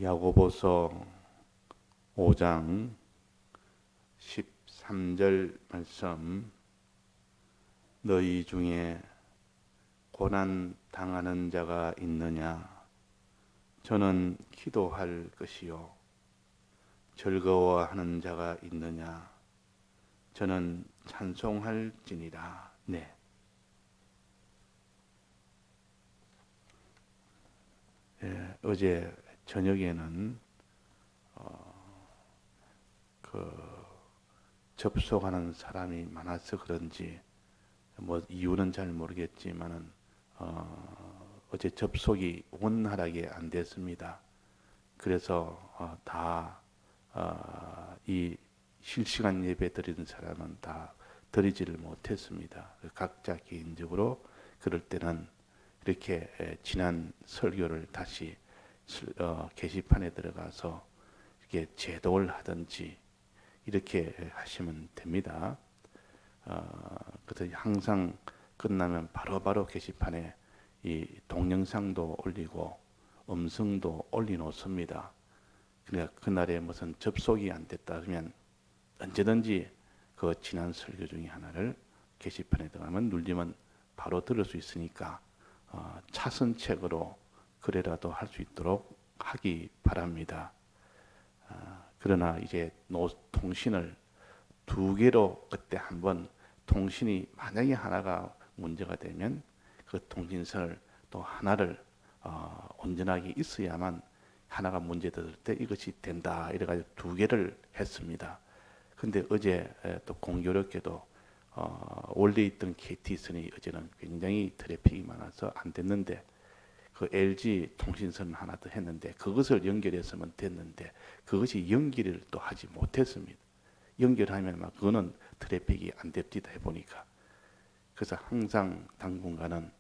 야고보서 5장 13절 말씀. 너희 중에 고난 당하는 자가 있느냐? 저는 기도할 것이요. 즐거워하는 자가 있느냐? 저는 찬송할지니라. 네. 어제 저녁에는 접속하는 사람이 많아서 그런지 이유는 잘 모르겠지만은 어제 접속이 원활하게 안 됐습니다. 그래서 이 실시간 예배 드리는 사람은 다 드리지를 못했습니다. 각자 개인적으로 그럴 때는 이렇게 지난 설교를 다시 게시판에 들어가서 이렇게 제독을 하든지 이렇게 하시면 됩니다. 그래서 항상 끝나면 바로바로 게시판에 이 동영상도 올리고 음성도 올려놓습니다. 그러니까 그날에 무슨 접속이 안 됐다 그러면 언제든지 그 지난 설교 중에 하나를 게시판에 들어가면 눌리면 바로 들을 수 있으니까 차선책으로 그래라도 할 수 있도록 하기 바랍니다. 그러나 이제 통신을 두 개로 그때 한번 통신이 만약에 하나가 문제가 되면 그 통신선을 또 하나를 온전하게 있어야만 하나가 문제될 때 이것이 된다 이래가지고 두 개를 했습니다. 근데 어제 또 공교롭게도 원래 있던 KT선이 어제는 굉장히 트래픽이 많아서 안 됐는데 그 LG 통신선 하나 더 했는데 그것을 연결했으면 됐는데 그것이 연결을 또 하지 못했습니다. 연결하면 막 그거는 트래픽이 안 됩니다 해보니까. 그래서 항상 당분간은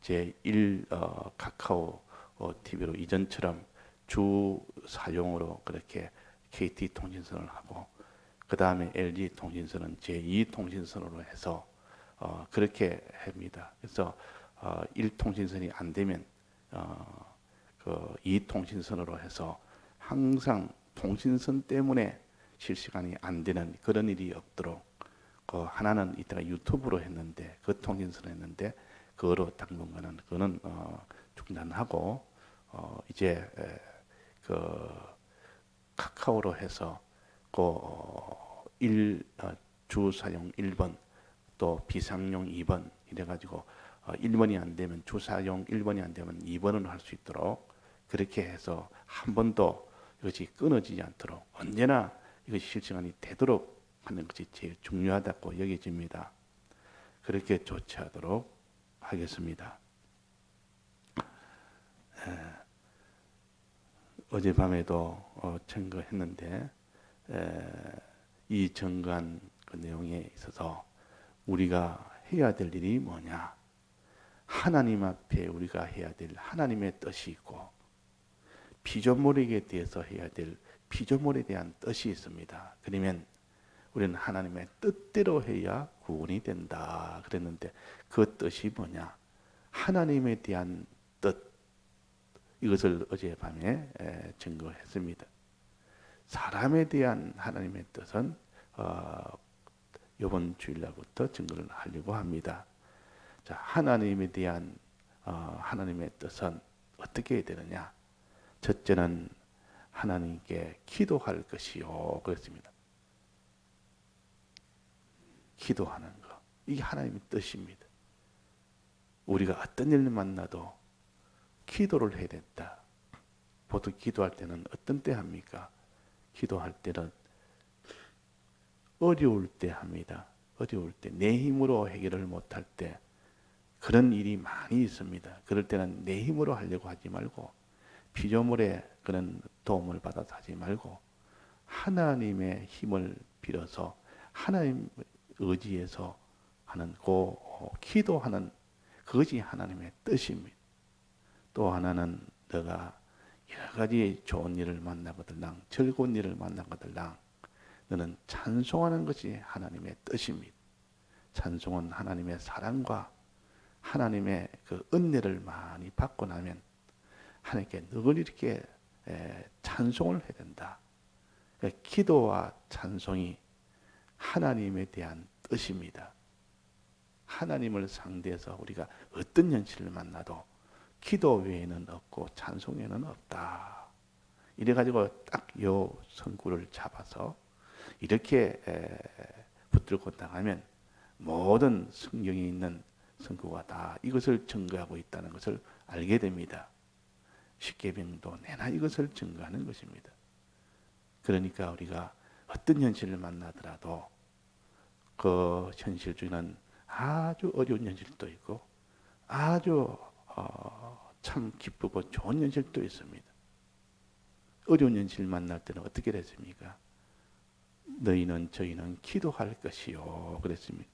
제1 카카오 TV로 이전처럼 주 사용으로 그렇게 KT 통신선을 하고 그 다음에 LG 통신선은 제2 통신선으로 해서 그렇게 합니다. 그래서 1통신선이 안 되면 그 2통신선으로 해서 항상 통신선 때문에 실시간이 안 되는 그런 일이 없도록 그 하나는 이따가 유튜브로 했는데 그 통신선 했는데 그거로 당분간은 그거는 중단하고 이제 그 카카오로 해서 주 사용 1번 또 비상용 2번 이래가지고 1번이 안 되면 주 사용 1번이 안 되면 2번으로 할 수 있도록 그렇게 해서 한 번도 이것이 끊어지지 않도록 언제나 이것이 실시간이 되도록 하는 것이 제일 중요하다고 여겨집니다. 그렇게 조치하도록 하겠습니다. 어젯밤에도 증거했는데 이 증거한 그 내용에 있어서 우리가 해야 될 일이 뭐냐? 하나님 앞에 우리가 해야 될 하나님의 뜻이 있고 피조물에게 대해서 해야 될 피조물에 대한 뜻이 있습니다. 그러면 우리는 하나님의 뜻대로 해야 구원이 된다 그랬는데 그 뜻이 뭐냐? 하나님에 대한 뜻, 이것을 어젯밤에 증거했습니다. 사람에 대한 하나님의 뜻은 이번 주일날부터 증거를 하려고 합니다. 자, 하나님에 대한 하나님의 뜻은 어떻게 해야 되느냐? 첫째는 하나님께 기도할 것이요 그랬습니다. 기도하는 것, 이게 하나님의 뜻입니다. 우리가 어떤 일을 만나도 기도를 해야 된다. 보통 기도할 때는 어떤 때 합니까? 기도할 때는 어려울 때 합니다. 어려울 때, 내 힘으로 해결을 못할 때 그런 일이 많이 있습니다. 그럴 때는 내 힘으로 하려고 하지 말고 피조물의 그런 도움을 받아서 하지 말고 하나님의 힘을 빌어서 하나님 의지해서 하는 기도하는 그것이 하나님의 뜻입니다. 또 하나는 너가 여러 가지 좋은 일을 만나거들랑 즐거운 일을 만나거들랑 너는 찬송하는 것이 하나님의 뜻입니다. 찬송은 하나님의 사랑과 하나님의 그 은혜를 많이 받고 나면 하나님께 늘 이렇게 찬송을 해야 된다. 기도와 찬송이 하나님에 대한 뜻입니다. 하나님을 상대해서 우리가 어떤 현실을 만나도 기도 외에는 없고 찬송 외에는 없다. 이래가지고 딱 요 선구를 잡아서 이렇게 붙들고 나가면 모든 성경에 있는 선구가 다 이것을 증거하고 있다는 것을 알게 됩니다. 십계명도 내나 이것을 증거하는 것입니다. 그러니까 우리가 어떤 현실을 만나더라도 그 현실 중에는 아주 어려운 현실도 있고 아주 참 기쁘고 좋은 현실도 있습니다. 어려운 현실 만날 때는 어떻게 됐습니까? 너희는 저희는 기도할 것이요 그랬습니다.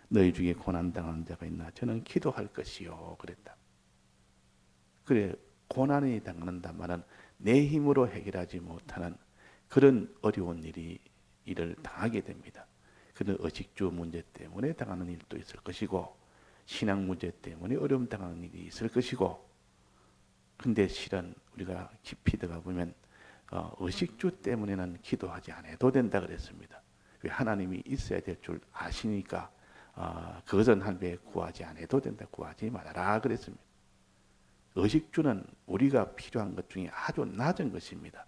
너희 중에 고난당하는 자가 있나? 저는 기도할 것이요 그랬다. 그래, 고난이 당한다 말은 내 힘으로 해결하지 못하는 그런 어려운 일을 당하게 됩니다. 그런 의식주 문제 때문에 당하는 일도 있을 것이고 신앙 문제 때문에 어려움 당하는 일이 있을 것이고, 근데 실은 우리가 깊이 들어가 보면 의식주 때문에는 기도하지 않아도 된다 그랬습니다. 왜? 하나님이 있어야 될 줄 아시니까 그것은 하나님께 구하지 않아도 된다, 구하지 말아라 그랬습니다. 의식주는 우리가 필요한 것 중에 아주 낮은 것입니다.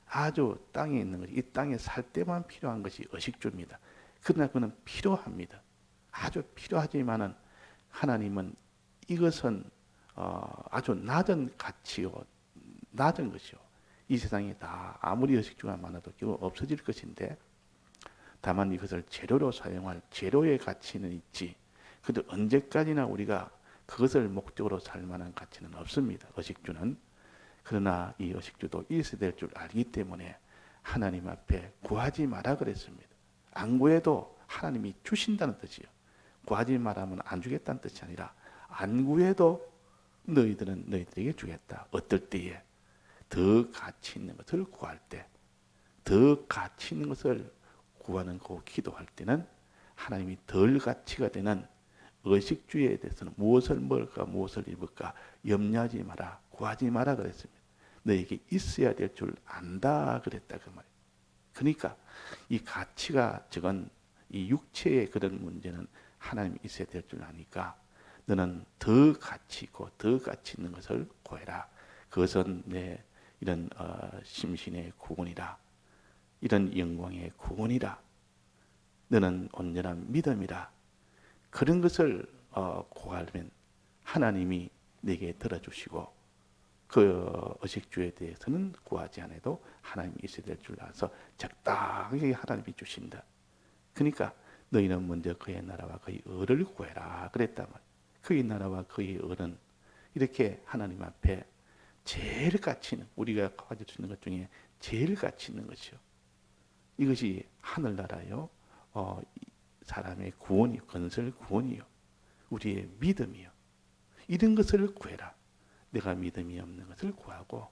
아주 땅에 있는 것, 이 땅에 살 때만 필요한 것이 의식주입니다. 그러나 그는 필요합니다. 아주 필요하지만은 하나님은 이것은 아주 낮은 가치요, 낮은 것이요. 이 세상에 다 아무리 의식주가 많아도 결국 없어질 것인데, 다만 이것을 재료로 사용할 재료의 가치는 있지, 그래도 언제까지나 우리가 그것을 목적으로 살 만한 가치는 없습니다. 의식주는. 그러나 이 의식주도 있어야 될 줄 알기 때문에 하나님 앞에 구하지 마라 그랬습니다. 안 구해도 하나님이 주신다는 뜻이요. 구하지 말하면 안 주겠다는 뜻이 아니라 안 구해도 너희들은 너희들에게 주겠다. 어떨 때에? 더 가치 있는 것을 구할 때, 더 가치 있는 것을 구하는 그 기도할 때는 하나님이 덜 가치가 되는 의식주에 대해서는 무엇을 먹을까 무엇을 입을까 염려하지 마라, 구하지 마라 그랬습니다. 너에게 있어야 될 줄 안다 그랬다 그 말이에요. 그러니까 이 가치가 적은 이 육체의 그런 문제는 하나님이 있어야 될 줄 아니까 너는 더 가치 있고 더 가치 있는 것을 구해라. 그것은 내 이런 심신의 구원이라, 이런 영광의 구원이라, 너는 온전한 믿음이라. 그런 것을 구하면 하나님이 내게 들어주시고, 그 의식주에 대해서는 구하지 않아도 하나님이 있어야 될 줄 알아서 적당히 하나님이 주신다. 그러니까 너희는 먼저 그의 나라와 그의 의를 구해라 그랬단 말이에요. 그의 나라와 그의 의는 이렇게 하나님 앞에 제일 가치 있는, 우리가 가질 수 있는 것 중에 제일 가치 있는 것이요. 이것이 하늘나라요, 사람의 구원이요, 건설 구원이요, 우리의 믿음이요. 이런 것을 구해라. 내가 믿음이 없는 것을 구하고,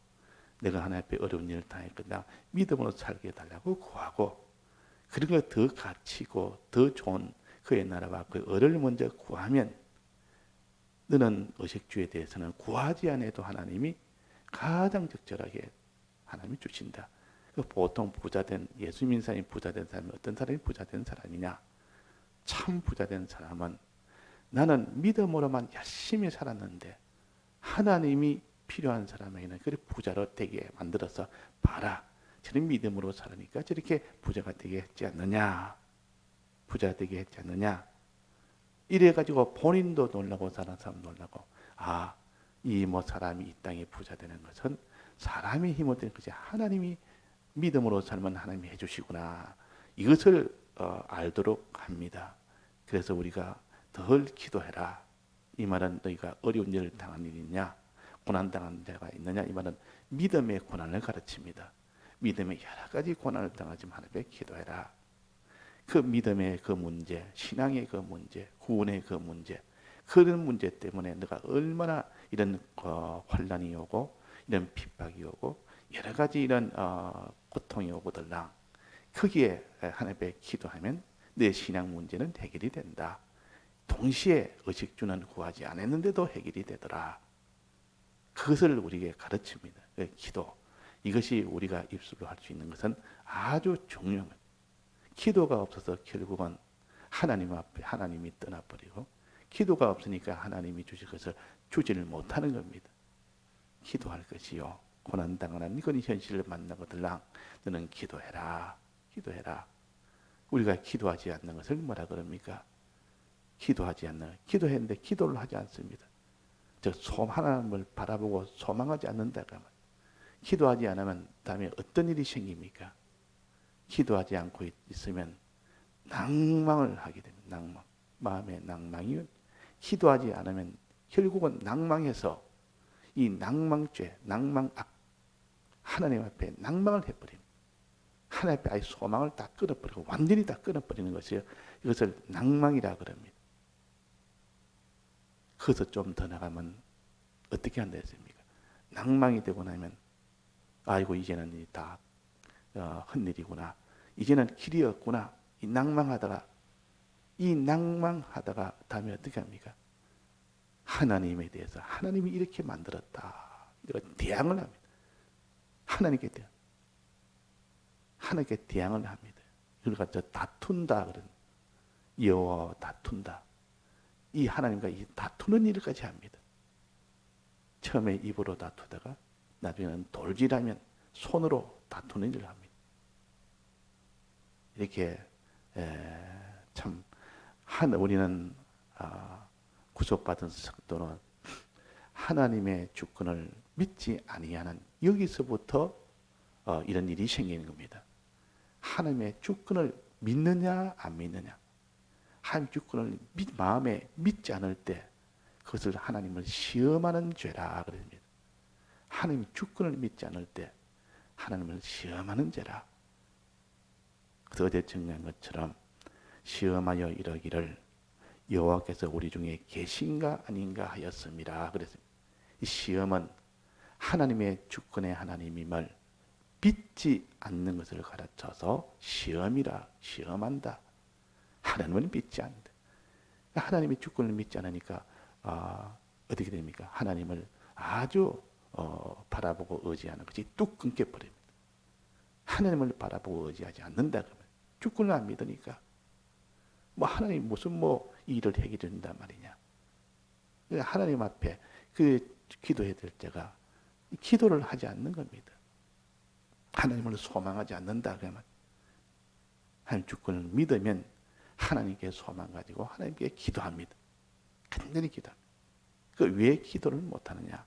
내가 하나님 앞에 어려운 일을 당했거나 믿음으로 살게 해달라고 구하고, 그런 거 더 가치고 더 좋은 그의 나라와 그 의를 먼저 구하면 너는 의식주에 대해서는 구하지 않아도 하나님이 가장 적절하게 하나님이 주신다. 보통 부자된, 예수 믿는 사람이 부자된 사람이 어떤 사람이 부자된 사람이냐? 참 부자된 사람은 나는 믿음으로만 열심히 살았는데 하나님이 필요한 사람에게는 그렇게 부자로 되게 만들어서 봐라. 저는 믿음으로 살으니까 저렇게 부자가 되게 했지 않느냐? 부자 되게 했지 않느냐? 이래가지고 본인도 놀라고 다른 사람 놀라고, 이 사람이 이 땅에 부자 되는 것은 사람의 힘으로 되는 것이 하나님이 믿음으로 살면 하나님이 해주시구나. 이것을 알도록 합니다. 그래서 우리가 덜 기도해라. 이 말은 너희가 어려운 일을 당한 일이 있냐? 고난당한 자가 있느냐? 이 말은 믿음의 고난을 가르칩니다. 믿음의 여러 가지 고난을 당하지만 하나님께 기도해라. 그 믿음의 그 문제, 신앙의 그 문제, 구원의 그 문제, 그런 문제 때문에 너가 얼마나 이런 환난이 오고 이런 핍박이 오고 여러 가지 이런 고통이 오고들랑 거기에 하나님께 기도하면 내 신앙 문제는 해결이 된다. 동시에 의식주는 구하지 않았는데도 해결이 되더라. 그것을 우리에게 가르칩니다. 기도. 이것이 우리가 입술로 할 수 있는 것은 아주 중요한 것. 기도가 없어서 결국은 하나님 앞에 하나님이 떠나버리고, 기도가 없으니까 하나님이 주실 것을 주지를 못하는 겁니다. 기도할 것이요, 고난당하는 이건 현실을 만나거들랑 너는 기도해라, 기도해라. 우리가 기도하지 않는 것을 뭐라 그럽니까? 기도하지 않는, 기도했는데 기도를 하지 않습니다. 즉 하나님을 바라보고 소망하지 않는다가 말이에요. 기도하지 않으면 다음에 어떤 일이 생깁니까? 기도하지 않고 있으면 낭망을 하게 됩니다. 낭망. 마음의 낭망이, 기도하지 않으면 결국은 낭망해서 이 낭망죄, 낭망악, 하나님 앞에 낭망을 해버립니다. 하나님 앞에 아예 소망을 다 끊어버리고 완전히 다 끊어버리는 것이요, 이것을 낭망이라 그럽니다. 거기서 좀 더 나가면 어떻게 한다 했습니까? 낭망이 되고 나면 아이고 이제는 다 헛일이구나, 이제는 길이 없구나, 이 낭망하다가 다음에 어떻게 합니까? 하나님에 대해서 하나님이 이렇게 만들었다, 이런 대항을 합니다. 하나님께 대항을 합니다. 그러니까 저 다툰다 그런, 여호와와 다툰다, 이 하나님과 이 다투는 일까지 합니다. 처음에 입으로 다투다가 나중에는 돌질하면 손으로 다투는 일을 합니다. 이렇게 참 우리는 구속받은 성도는 하나님의 주권을 믿지 아니하는, 여기서부터 이런 일이 생기는 겁니다. 하나님의 주권을 믿느냐 안 믿느냐. 하나님의 주권을 마음에 믿지 않을 때 그것을 하나님을 시험하는 죄라 그럽니다. 하나님의 주권을 믿지 않을 때 하나님을 시험하는 죄라. 그래서 어제 정리한 것처럼 시험하여 이러기를 여호와께서 우리 중에 계신가 아닌가 하였습니다. 그래서 이 시험은 하나님의 주권의 하나님임을 믿지 않는 것을 가르쳐서 시험한다. 하나님을 믿지 않는다. 하나님의 주권을 믿지 않으니까 어떻게 됩니까? 하나님을 아주 바라보고 의지하는 것이 뚝 끊겨버립니다. 하나님을 바라보고 의지하지 않는다 그러면 주권을 안 믿으니까 하나님 무슨 일을 해결해 준단 말이냐. 하나님 앞에 기도해야 될 때가 기도를 하지 않는 겁니다. 하나님을 소망하지 않는다 그러면, 하나님 주권을 믿으면 하나님께 소망 가지고 하나님께 기도합니다. 간절히 기도합니다. 왜 기도를 못하느냐?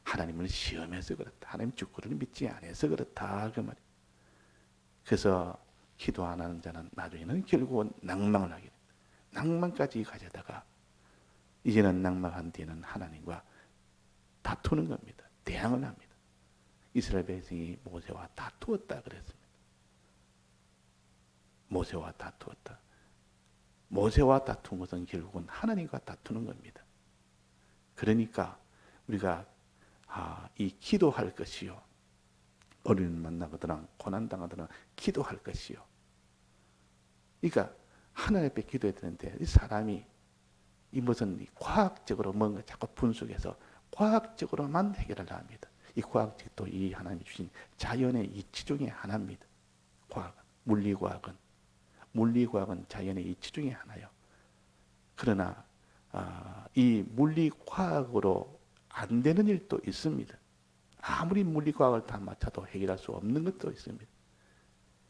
하나님을 시험해서 그렇다. 하나님 주권을 믿지 않아서 그렇다 그 말이에요. 그래서 기도 안 하는 자는 나중에는 결국은 낭망을 하게 됩니다. 낭망까지 가져다가 이제는 낭망한 뒤에는 하나님과 다투는 겁니다. 대항을 합니다. 이스라엘 백성이 모세와 다투었다 그랬습니다. 모세와 다투었다. 모세와 다툰 것은 결국은 하나님과 다투는 겁니다. 그러니까 우리가 이 기도할 것이요, 어려움을 만나거나 고난당하거나 기도할 것이요. 그러니까 하나님 앞에 기도해야 되는데 이 사람이 이 무슨 과학적으로 뭔가 자꾸 분석해서 과학적으로만 해결하려 합니다. 이 과학적도 이 하나님이 주신 자연의 이치 중에 하나입니다. 과학은, 물리과학은 자연의 이치 중에 하나요. 그러나 이 물리과학으로 안 되는 일도 있습니다. 아무리 물리과학을 다 맞춰도 해결할 수 없는 것도 있습니다.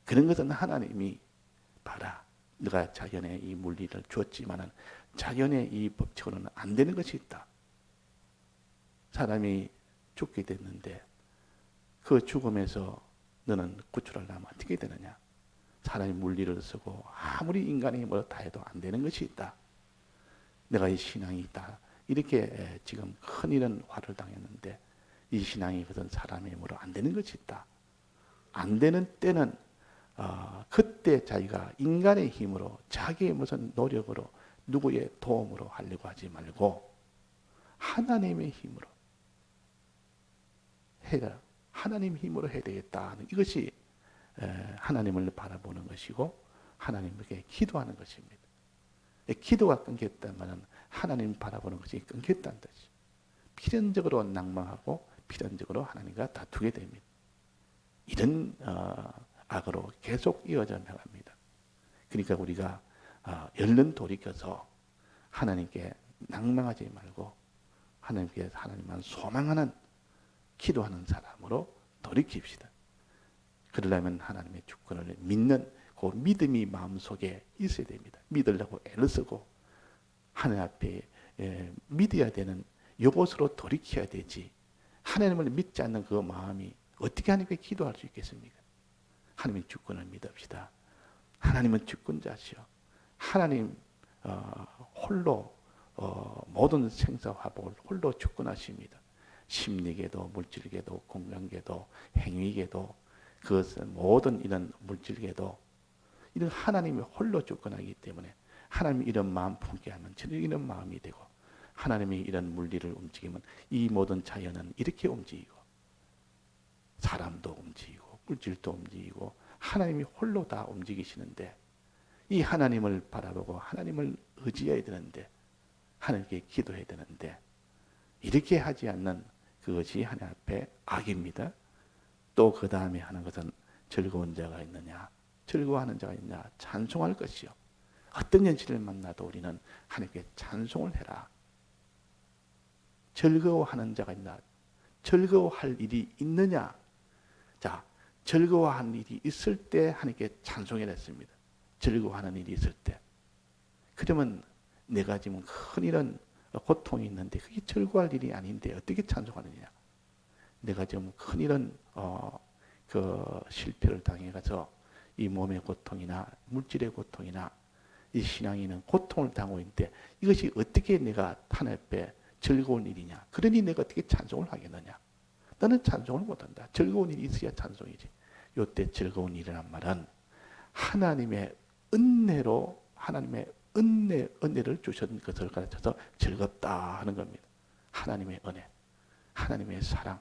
그런 것은 하나님이 봐라, 네가 자연의 이 물리를 줬지만은 자연의 이 법칙으로는 안 되는 것이 있다. 사람이 죽게 됐는데 그 죽음에서 너는 구출하려면 어떻게 되느냐? 사람이 물리를 쓰고 아무리 인간이 다 해도 안 되는 것이 있다. 내가 이 신앙이 있다. 이렇게 지금 큰일은 화를 당했는데 이 신앙이 그것은 사람의 힘으로 안 되는 것이 있다. 안 되는 때는 그때 자기가 인간의 힘으로 자기의 무슨 노력으로 누구의 도움으로 하려고 하지 말고 하나님의 힘으로 하나님 힘으로 해야 되겠다. 이것이 하나님을 바라보는 것이고 하나님께 기도하는 것입니다. 기도가 끊겼다면 하나님 바라보는 것이 끊겼다는 뜻이죠. 필연적으로 낭망하고 필연적으로 하나님과 다투게 됩니다. 이런 악으로 계속 이어져 나갑니다. 그러니까 우리가 얼른 돌이켜서 하나님께 낭망하지 말고 하나님께 하나님만 소망하는 기도하는 사람으로 돌이킵시다. 그러려면 하나님의 주권을 믿는 그 믿음이 마음속에 있어야 됩니다. 믿으려고 애를 쓰고 하나님 앞에 믿어야 되는 이곳으로 돌이켜야 되지. 하나님을 믿지 않는 그 마음이 어떻게 하나님께 기도할 수 있겠습니까? 하나님의 주권을 믿읍시다. 하나님은 주권자시오. 하나님 홀로 모든 생사화복을 홀로 주권하십니다. 심리계도 물질계도 공간계도 행위계도 그것은 모든 이런 물질계도 이런 하나님이 홀로 주권하기 때문에 하나님이 이런 마음 품게 하면 저는 이런 마음이 되고 하나님이 이런 물리를 움직이면 이 모든 자연은 이렇게 움직이고 사람도 움직이고 물질도 움직이고 하나님이 홀로 다 움직이시는데 이 하나님을 바라보고 하나님을 의지해야 되는데 하나님께 기도해야 되는데 이렇게 하지 않는 그것이 하나님 앞에 악입니다. 또 그 다음에 하는 것은 즐거운 자가 있느냐 즐거워하는 자가 있느냐 찬송할 것이요. 어떤 현실을 만나도 우리는 하나님께 찬송을 해라. 즐거워하는 자가 있나 즐거워할 일이 있느냐. 자, 즐거워하는 일이 있을 때 하나님께 찬송을 했습니다. 즐거워하는 일이 있을 때. 그러면 내가 지금 큰 이런 고통이 있는데 그게 즐거워할 일이 아닌데 어떻게 찬송하느냐. 내가 지금 큰 이런 그 실패를 당해가서 이 몸의 고통이나 물질의 고통이나 이 신앙이 있는 고통을 당하고 있는데 이것이 어떻게 내가 하나님 앞에 즐거운 일이냐. 그러니 내가 어떻게 찬송을 하겠느냐. 나는 찬송을 못한다. 즐거운 일이 있어야 찬송이지. 이때 즐거운 일이란 말은 하나님의 은혜로 하나님의 은혜를 주신 것을 가르쳐서 즐겁다 하는 겁니다. 하나님의 은혜, 하나님의 사랑,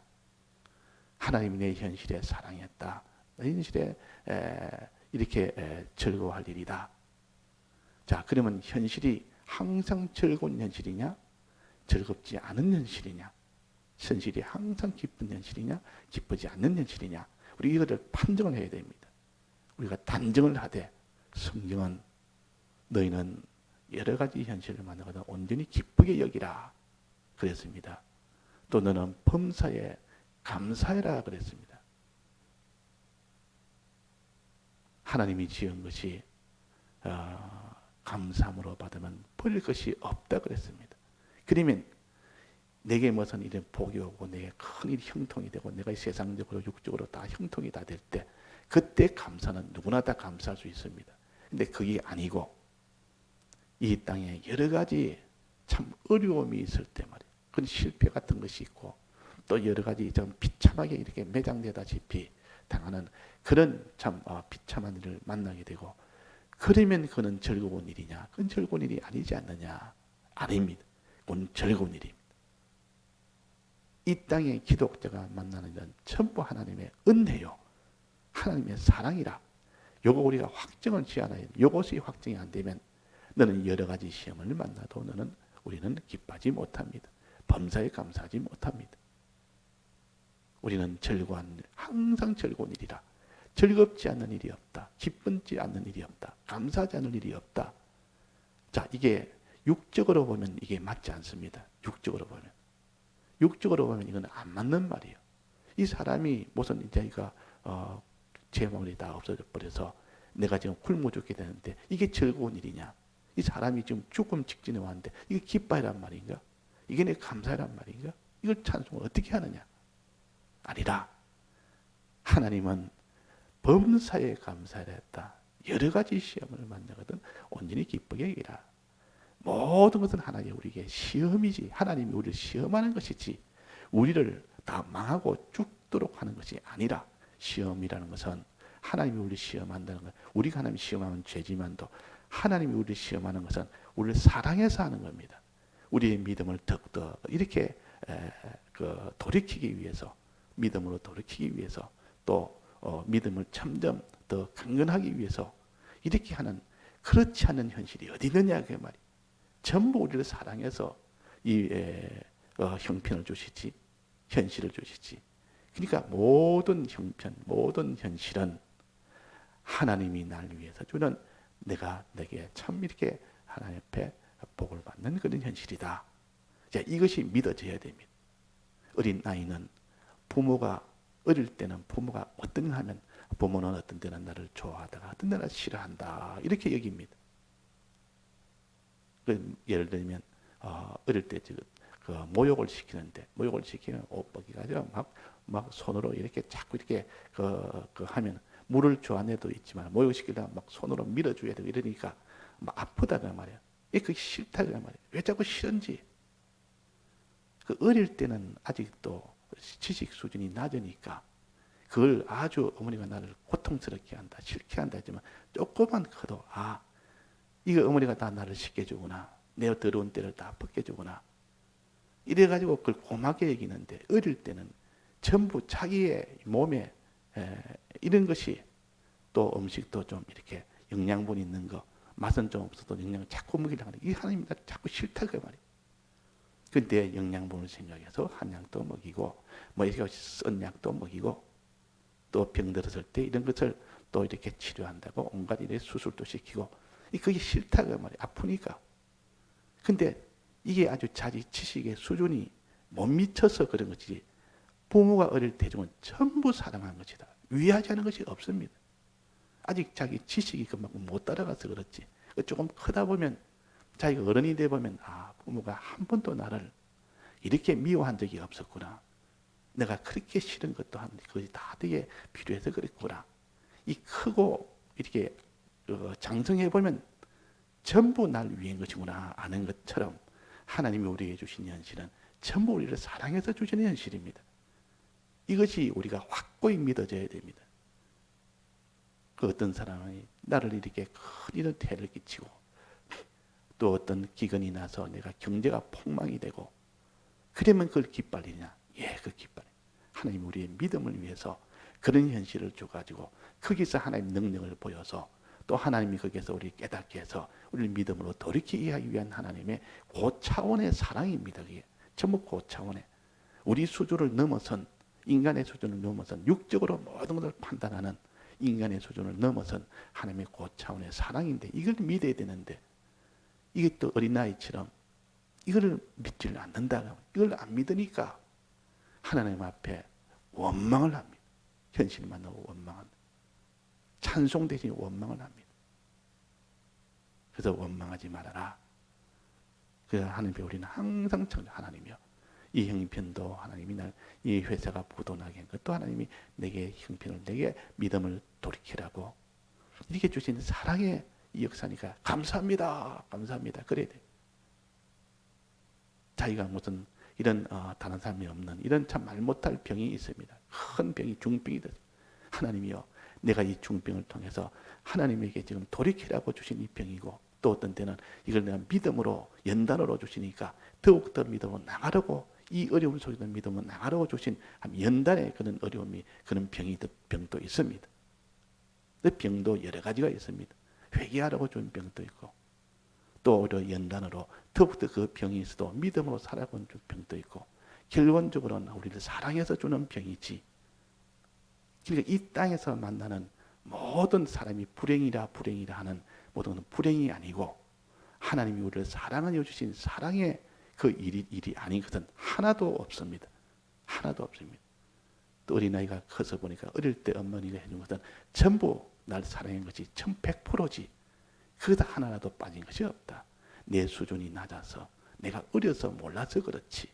하나님이 내 현실의 사랑이었다. 내 현실에 이렇게 즐거워할 일이다. 자, 그러면 현실이 항상 즐거운 현실이냐? 즐겁지 않은 현실이냐? 현실이 항상 기쁜 현실이냐? 기쁘지 않는 현실이냐? 우리 이거를 판정을 해야 됩니다. 우리가 단정을 하되 성경은 너희는 여러 가지 현실을 만나거든 온전히 기쁘게 여기라 그랬습니다. 또 너는 범사에 감사해라 그랬습니다. 하나님이 지은 것이 감사함으로 받으면 버릴 것이 없다 그랬습니다. 그러면 내게 무슨 이런 복이 오고 내게 큰 일이 형통이 되고 내가 세상적으로 육적으로 다 형통이 다 될 때 그때 감사는 누구나 다 감사할 수 있습니다. 근데 그게 아니고 이 땅에 여러 가지 참 어려움이 있을 때 말이에요. 그런 실패 같은 것이 있고 또 여러 가지 좀 비참하게 이렇게 매장되다시피 당하는 그런 참 비참한 일을 만나게 되고 그러면 그는 즐거운 일이냐? 그건 즐거운 일이 아니지 않느냐? 아닙니다. 그건 즐거운 일입니다. 이 땅에 기독자가 만나는 일은 전부 하나님의 은혜요. 하나님의 사랑이라. 요거 우리가 확정을 지어놔야 돼. 요것이 확정이 안 되면 너는 여러 가지 시험을 만나도 우리는 기뻐하지 못합니다. 범사에 감사하지 못합니다. 우리는 항상 즐거운 일이라. 즐겁지 않는 일이 없다. 기쁘지 않는 일이 없다. 감사하지 않는 일이 없다. 자, 이게 육적으로 보면 이게 맞지 않습니다. 육적으로 보면 이건 안 맞는 말이에요. 이 사람이 무슨 자기가 제 마음이 다 없어져 버려서 내가 지금 굶어 죽게 되는데 이게 즐거운 일이냐? 이 사람이 지금 죽음 직전에 왔는데 이게 기뻐이란 말인가? 이게 내 감사란 말인가? 이걸 찬송을 어떻게 하느냐? 아니라 하나님은 범사에 감사를 했다. 여러 가지 시험을 만나거든 온전히 기쁘게 여기라. 모든 것은 하나님이 우리에게 시험이지. 하나님이 우리를 시험하는 것이지. 우리를 다 망하고 죽도록 하는 것이 아니라 시험이라는 것은 하나님이 우리를 시험한다는 것. 우리가 하나님 시험하면 죄지만도 하나님이 우리를 시험하는 것은 우리를 사랑해서 하는 겁니다. 우리의 믿음을 더욱더 이렇게 돌이키기 위해서 믿음으로 돌이키기 위해서 또 믿음을 점점 더 강건하기 위해서 이렇게 하는 그렇지 않은 현실이 어디 있느냐 그 말이. 전부 우리를 사랑해서 이 형편을 주시지 현실을 주시지. 그러니까 모든 형편, 모든 현실은 하나님이 날 위해서 주는 내게 참 이렇게 하나님 앞에 복을 받는 그런 현실이다. 자, 이것이 믿어져야 됩니다. 어린 아이는 부모가 어릴 때는 부모가 어떤 하면 부모는 어떤 때는 나를 좋아하다가 어떤 때는 싫어한다 이렇게 여깁니다. 예를 들면 어릴 때 그 모욕을 시키면 옷 벗기가 아니라 막 손으로 이렇게 자꾸 이렇게 그 하면 물을 줘 안에도 있지만 모욕시키다가 막 손으로 밀어줘야 되고 이러니까 막 아프다가 말이야. 그게 싫다가 말이야. 왜 자꾸 싫은지. 그 어릴 때는 아직도 지식 수준이 낮으니까 그걸 아주 어머니가 나를 고통스럽게 한다, 싫게 한다 했지만 조금만 커도 이거 어머니가 다 나를 씻겨주구나. 내 더러운 때를 다 벗겨주구나. 이래가지고 그걸 고맙게 여기는데 어릴 때는 전부 자기의 몸에 이런 것이 또 음식도 좀 이렇게 영양분 있는 거 맛은 좀 없어도 영양을 자꾸 먹이려고 하는 이 하나님이 나를 자꾸 싫다 그 말이에요. 근데 영양분을 생각해서 한약도 먹이고 뭐 이렇게 쓴 약도 먹이고 또 병들었을 때 이런 것을 또 이렇게 치료한다고 온갖 이렇게 수술도 시키고 그게 싫다 그 말이에요. 아프니까. 근데 이게 아주 자기 지식의 수준이 못 미쳐서 그런 것이지 부모가 어릴 때 주면 전부 사랑한 것이다. 위하지 않은 것이 없습니다. 아직 자기 지식이 그만큼 못 따라가서 그렇지. 조금 크다 보면 자기가 어른이 돼 보면 부모가 한 번도 나를 이렇게 미워한 적이 없었구나. 내가 그렇게 싫은 것도 그것이 다 되게 필요해서 그랬구나. 이 크고 이렇게 장성해 보면 전부 날 위한 것이구나 아는 것처럼 하나님이 우리에게 주신 현실은 전부 우리를 사랑해서 주시는 현실입니다. 이것이 우리가 확고히 믿어져야 됩니다. 그 어떤 사람이 나를 이렇게 큰 이런 태를 끼치고 또 어떤 기근이 나서 내가 경제가 폭망이 되고 그러면 그걸 기빨리냐? 예, 그 기빨리. 하나님 우리의 믿음을 위해서 그런 현실을 줘가지고 거기서 하나님 능력을 보여서 또 하나님이 거기에서 우리 깨닫게 해서 우리를 믿음으로 돌이키게 하기 위한 하나님의 고차원의 사랑입니다. 그게 전부 고차원의 우리 수준을 넘어선 인간의 수준을 넘어선 육적으로 모든 것을 판단하는 인간의 수준을 넘어선 하나님의 고차원의 사랑인데 이걸 믿어야 되는데 이게 또 어린아이처럼 이걸 믿지를 않는다. 이걸 안 믿으니까 하나님 앞에 원망을 합니다. 현실만 너무 원망합니다. 찬송 대신 원망을 합니다. 그래서 원망하지 말아라. 그래서 하나님께 우리는 항상 하나님이요. 이 형편도 하나님이 이 회사가 부도나게 한 것도 하나님이 내게 형편을 내게 믿음을 돌이키라고 이렇게 주신 사랑의 이 역사니까 감사합니다. 감사합니다. 그래야 돼. 자기가 무슨 이런 다른 사람이 없는 이런 참 말 못할 병이 있습니다. 큰 병이 중병이 됐어요. 하나님이요. 내가 이 중병을 통해서 하나님에게 지금 돌이키라고 주신 이 병이고 또 어떤 때는 이걸 내가 믿음으로 연단으로 주시니까 더욱더 믿음으로 나가려고 이 어려움 속에서 믿음으로 나가려고 주신 연단의 그런 어려움이 그런 병도 있습니다. 그 병도 여러 가지가 있습니다. 회개하라고 준 병도 있고 또 오히려 연단으로 더욱더 그 병이 있어도 믿음으로 살아본 병도 있고 결론적으로는 우리를 사랑해서 주는 병이지. 그러니까 이 땅에서 만나는 모든 사람이 불행이라 하는 모든 것은 불행이 아니고 하나님이 우리를 사랑하여 주신 사랑의 그 일이 아닌 것은 하나도 없습니다. 하나도 없습니다. 또 어린아이가 커서 보니까 어릴 때 어머니가 해준 것은 전부 날 사랑한 것이 1100%지 그거다 하나라도 빠진 것이 없다. 내 수준이 낮아서 내가 어려서 몰라서 그렇지.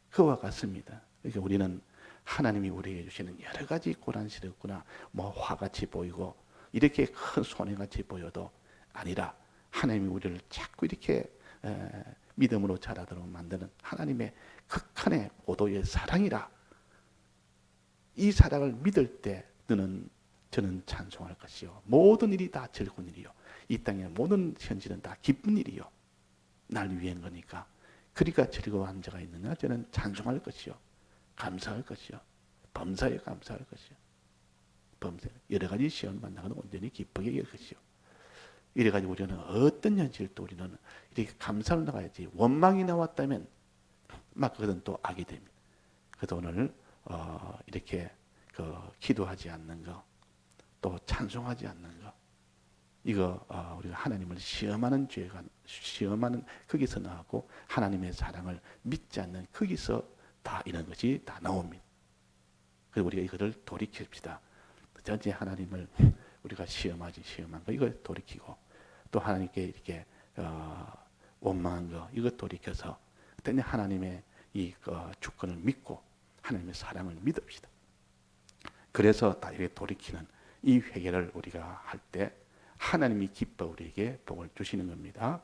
그와 같습니다. 그러니까 우리는 하나님이 우리에게 주시는 여러 가지 고난스럽구나 뭐 화같이 보이고 이렇게 큰 손해같이 보여도 아니라 하나님이 우리를 자꾸 이렇게 믿음으로 자라도록 만드는 하나님의 극한의 고도의 사랑이라. 이 사랑을 믿을 때 저는 찬송할 것이요 모든 일이 다 즐거운 일이요 이 땅의 모든 현실은 다 기쁜 일이요 날 위한 거니까 그러니까 즐거워한 자가 있느냐 저는 찬송할 것이요 감사할 것이요 범사에 감사할 것이요 범사 여러 가지 시험을 만나고는 온전히 기쁘게 여길 것이요 이래가지고 우리는 어떤 현실도 우리는 이렇게 감사를 나가야지 원망이 나왔다면 막 그것은 또 악이 됩니다. 그래서 오늘 이렇게 기도하지 않는 거, 또 찬송하지 않는 거, 이거 우리가 하나님을 시험하는 죄가 시험하는 거기서 나오고 하나님의 사랑을 믿지 않는 거기서 다 이런 것이 다 나옵니다. 그래서 우리가 이거를 돌이킵시다. 전체 하나님을 우리가 시험한 거 이거 돌이키고 또 하나님께 이렇게 원망한 거 이거 돌이켜서 그때 하나님의 이 주권을 믿고 하나님의 사랑을 믿읍시다. 그래서 다 이렇게 돌이키는 이 회개를 우리가 할 때 하나님이 기뻐 우리에게 복을 주시는 겁니다.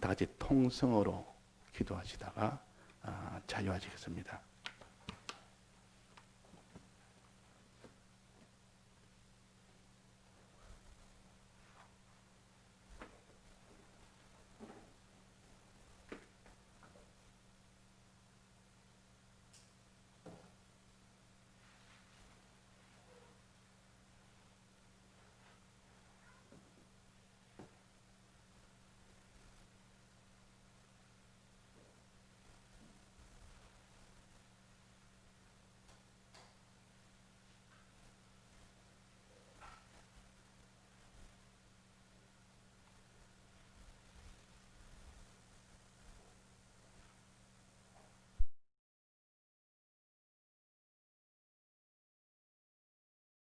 다 같이 통성으로 기도하시다가 자유하시겠습니다.